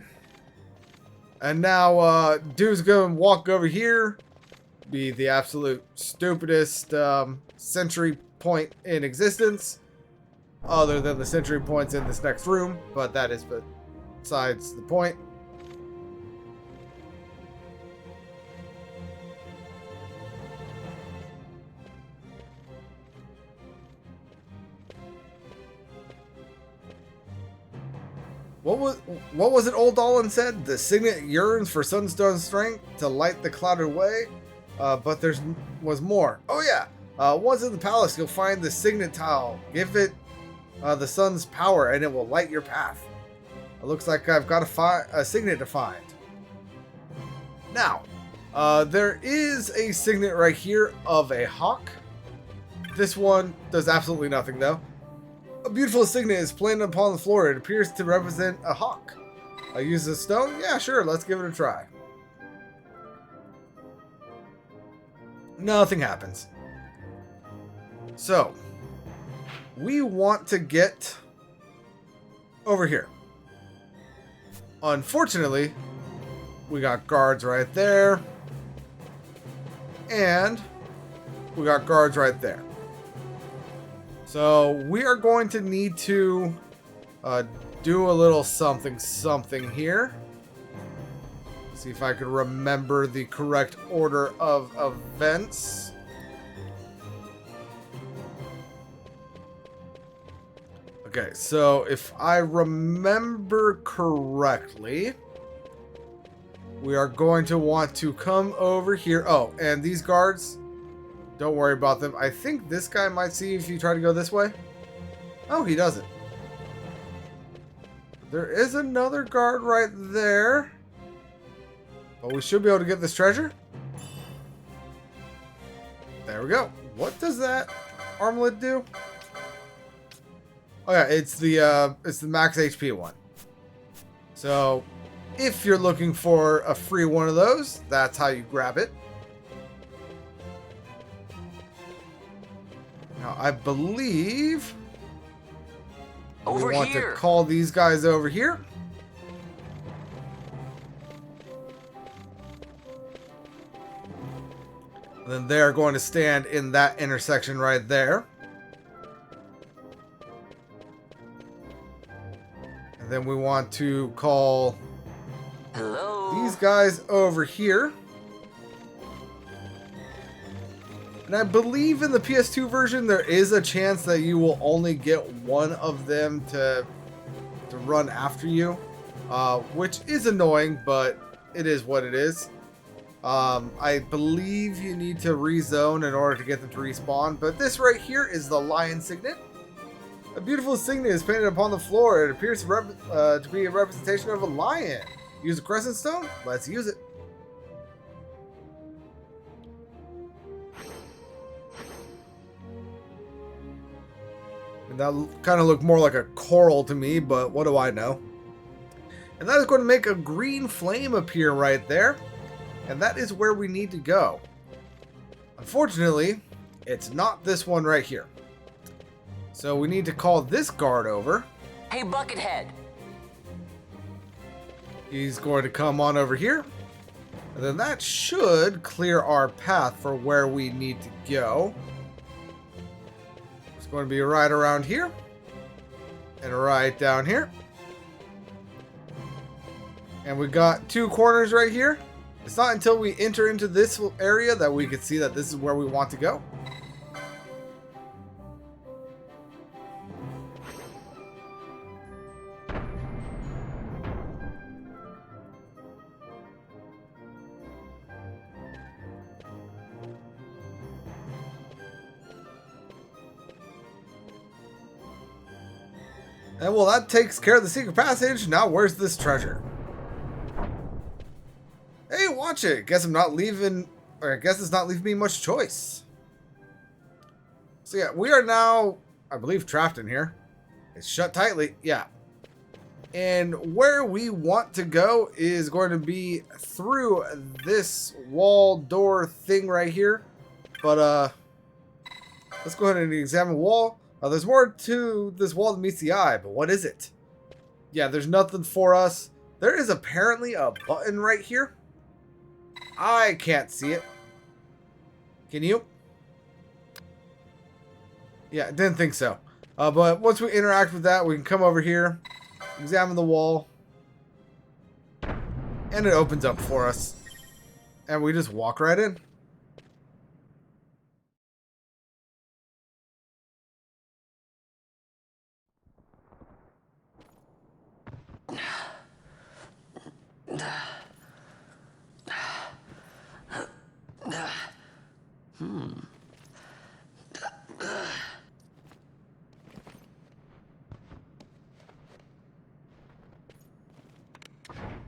And now, dude's gonna walk over here. Be the absolute stupidest sentry point in existence. Other than the sentry points in this next room. But that is besides the point. What was it old Dolan said? The signet yearns for sunstone strength to light the clouded way. But there was more. Oh yeah. Once in the palace, you'll find the signet tile. Give it the sun's power and it will light your path. It looks like I've got a signet to find. Now, there is a signet right here of a hawk. This one does absolutely nothing though. A beautiful signet is planted upon the floor. It appears to represent a hawk. I use a stone? Yeah, sure. Let's give it a try. Nothing happens. So, we want to get over here. Unfortunately, we got guards right there. And we got guards right there. So we are going to need to do a little something here. See if I can remember the correct order of events. Okay, so if I remember correctly, we are going to want to come over here. Oh, and these guards, don't worry about them. I think this guy might see if you try to go this way. Oh, he doesn't. There is another guard right there. But we should be able to get this treasure. There we go. What does that armlet do? Oh yeah, it's the max HP one. So if you're looking for a free one of those, that's how you grab it. Now I believe we want to call these guys over here. And then they're going to stand in that intersection right there. And then we want to call these guys over here. And I believe in the PS2 version, there is a chance that you will only get one of them to run after you. Which is annoying, but it is what it is. I believe you need to rezone in order to get them to respawn. But this right here is the lion signet. A beautiful signet is painted upon the floor. It appears to be a representation of a lion. Use a crescent stone? Let's use it. And that kind of looked more like a coral to me, but what do I know? And that is going to make a green flame appear right there. And that is where we need to go. Unfortunately, it's not this one right here. So we need to call this guard over. Hey, Buckethead. He's going to come on over here. And then that should clear our path for where we need to go. It's going to be right around here. And right down here. And we got two corners right here. It's not until we enter into this area that we can see that this is where we want to go. And well, that takes care of the secret passage. Now where's this treasure? Hey, watch it. Guess I'm not leaving, or I guess it's not leaving me much choice. So yeah, we are now, I believe, trapped in here. It's shut tightly, yeah. And where we want to go is going to be through this wall door thing right here. But let's go ahead and examine the wall. There's more to this wall than meets the eye, but what is it? Yeah, there's nothing for us. There is apparently a button right here. I can't see it. Can you? Yeah, didn't think so. But once we interact with that, we can come over here, examine the wall, and it opens up for us. And we just walk right in.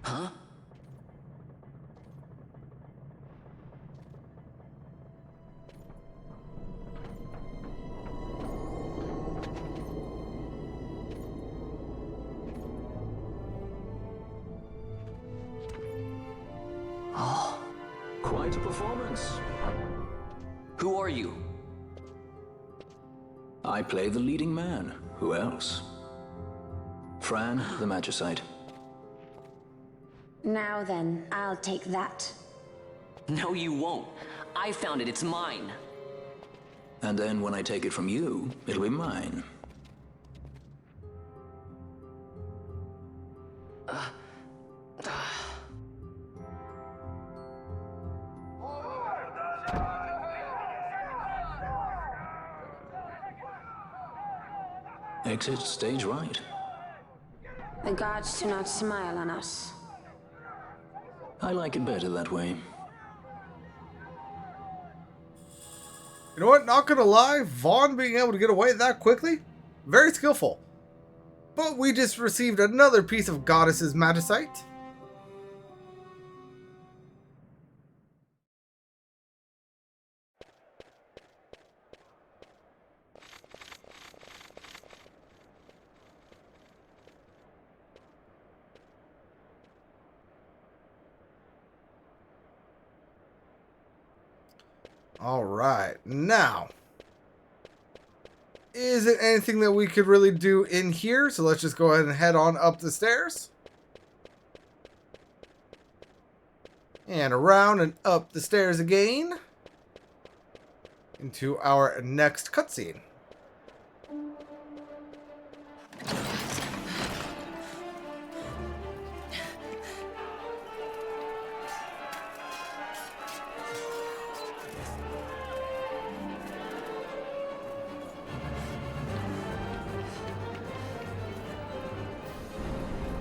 Huh? Oh, Quite a performance. who are you? I play the leading man. Who else? Fran, the Magicite. Now then, I'll take that. No, you won't. I found it. It's mine. And then when I take it from you, it'll be mine. Exit stage right. The gods do not smile on us. I like it better that way. You know what? Not gonna lie, Vaughn being able to get away that quickly, very skillful. But we just received another piece of Goddess's Magicite. Alright, now, isn't anything that we could really do in here, so let's just go ahead and head on up the stairs. And around and up the stairs again. Into our next cutscene.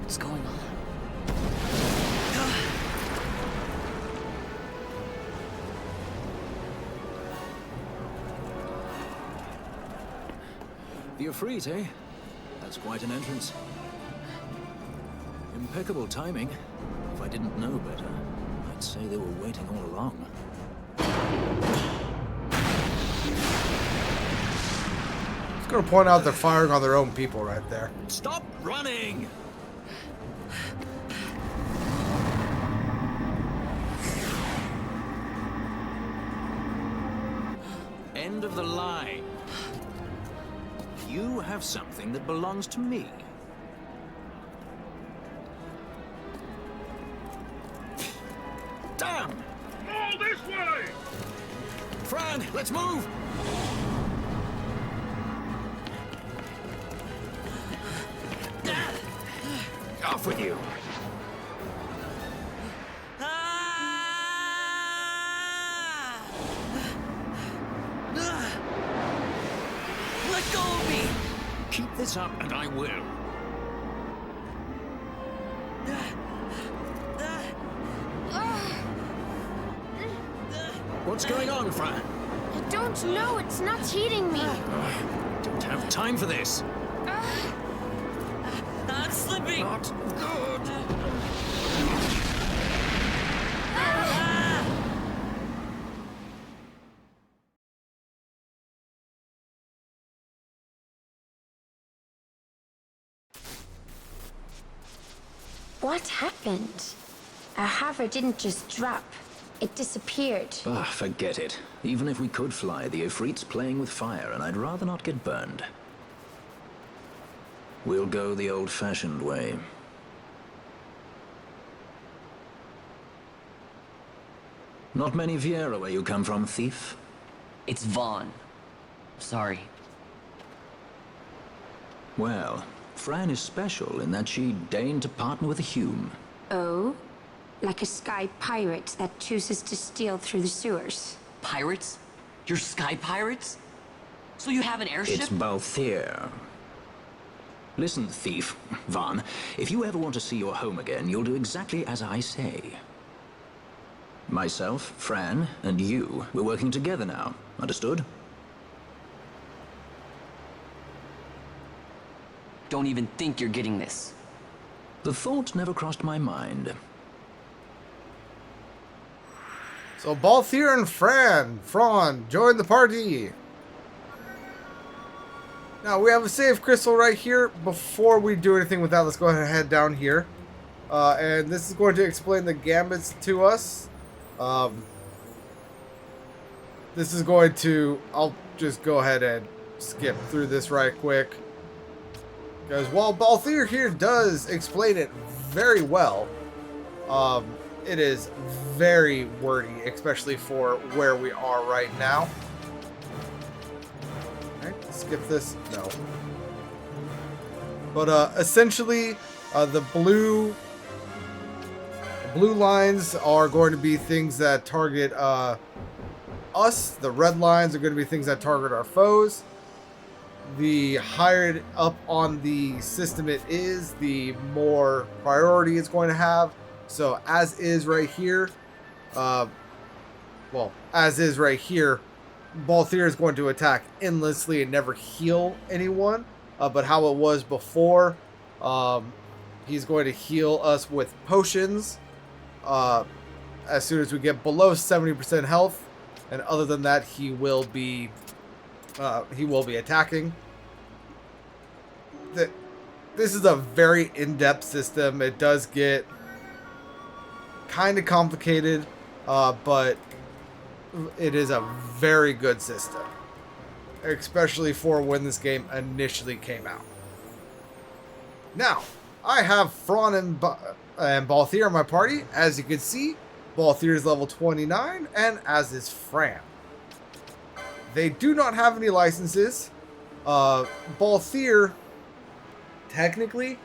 What's going on? The Ifrit, eh? That's quite an entrance. Impeccable timing. If I didn't know better, I'd say they were waiting all along. Just gonna point out they're firing on their own people right there. Stop running! End of the line. You have something that belongs to me. Damn! All this way! Fran, let's move! Off with you! Let go of me! Keep this up and I will. What's going on, Fran? I don't know. It's not heating me. Don't have time for this. I'm slipping! Not good. What happened? Our hover didn't just drop. It disappeared. Ah, forget it. Even if we could fly, the Ifrit's playing with fire, and I'd rather not get burned. We'll go the old-fashioned way. Not many Viera where you come from, thief? It's Vaughn. Sorry. Well, Fran is special in that she deigned to partner with a Hume. Oh? Like a sky pirate that chooses to steal through the sewers. Pirates? You're sky pirates? So you have an airship? It's Balthier. Listen, thief, Vaughn, if you ever want to see your home again, you'll do exactly as I say. Myself, Fran, and you, we're working together now. Understood? Don't even think you're getting this. The thought never crossed my mind. So Balthier and Fran, join the party. Now we have a save crystal right here. Before we do anything with that, let's go ahead and head down here. And this is going to explain the gambits to us. This is going to... I'll just go ahead and skip through this right quick. Because while Balthier here does explain it very well, it is very wordy, especially for where we are right now. Alright, skip this. No. But essentially, the blue lines are going to be things that target us. The red lines are going to be things that target our foes. The higher up on the system it is, the more priority it's going to have. So as is right here, as is right here, Balthier is going to attack endlessly and never heal anyone. But how it was before, he's going to heal us with potions as soon as we get below 70% health. And other than that, he will be attacking. This is a very in-depth system. It does get kind of complicated, but it is a very good system, especially for when this game initially came out. Now, I have Fran and Balthier in my party. As you can see, Balthier is level 29, and as is Fran. They do not have any licenses. Balthier, technically,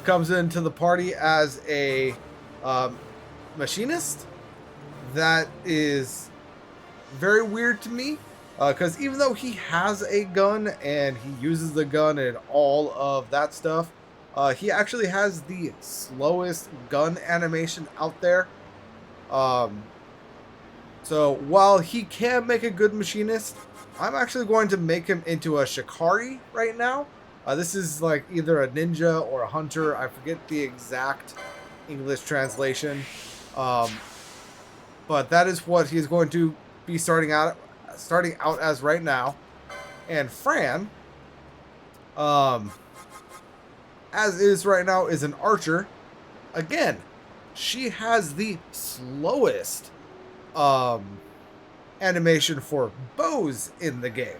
comes into the party as a machinist. That is very weird to me, because even though he has a gun and he uses the gun and all of that stuff, he actually has the slowest gun animation out there. So while he can make a good machinist, I'm actually going to make him into a Shikari right now. This is like either a ninja or a hunter. I forget the exact English translation. But that is what he's going to be starting out as right now. And Fran, as is right now, is an archer. Again, she has the slowest animation for bows in the game.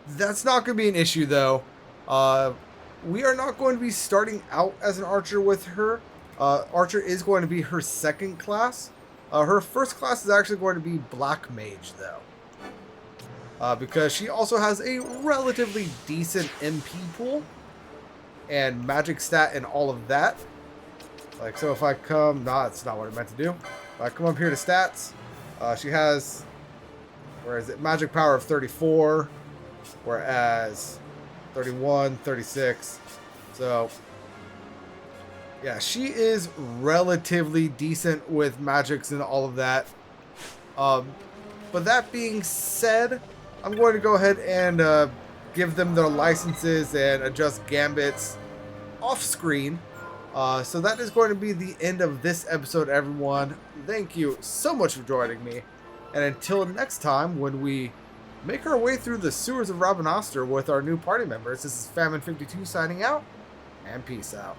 That's not going to be an issue, though. We are not going to be starting out as an archer with her. Archer is going to be her second class. Her first class is actually going to be Black Mage, though. Because she also has a relatively decent MP pool and magic stat and all of that. Like, so if I come... Nah, that's not what I meant to do. If I come up here to stats, she has... Where is it? Magic power of 34. Whereas 31, 36. So... yeah, she is relatively decent with magics and all of that. But that being said, I'm going to go ahead and give them their licenses and adjust gambits off screen. So that is going to be the end of this episode, everyone. Thank you so much for joining me. And until next time, when we make our way through the sewers of Rabanastre with our new party members, this is Famine52 signing out, and peace out.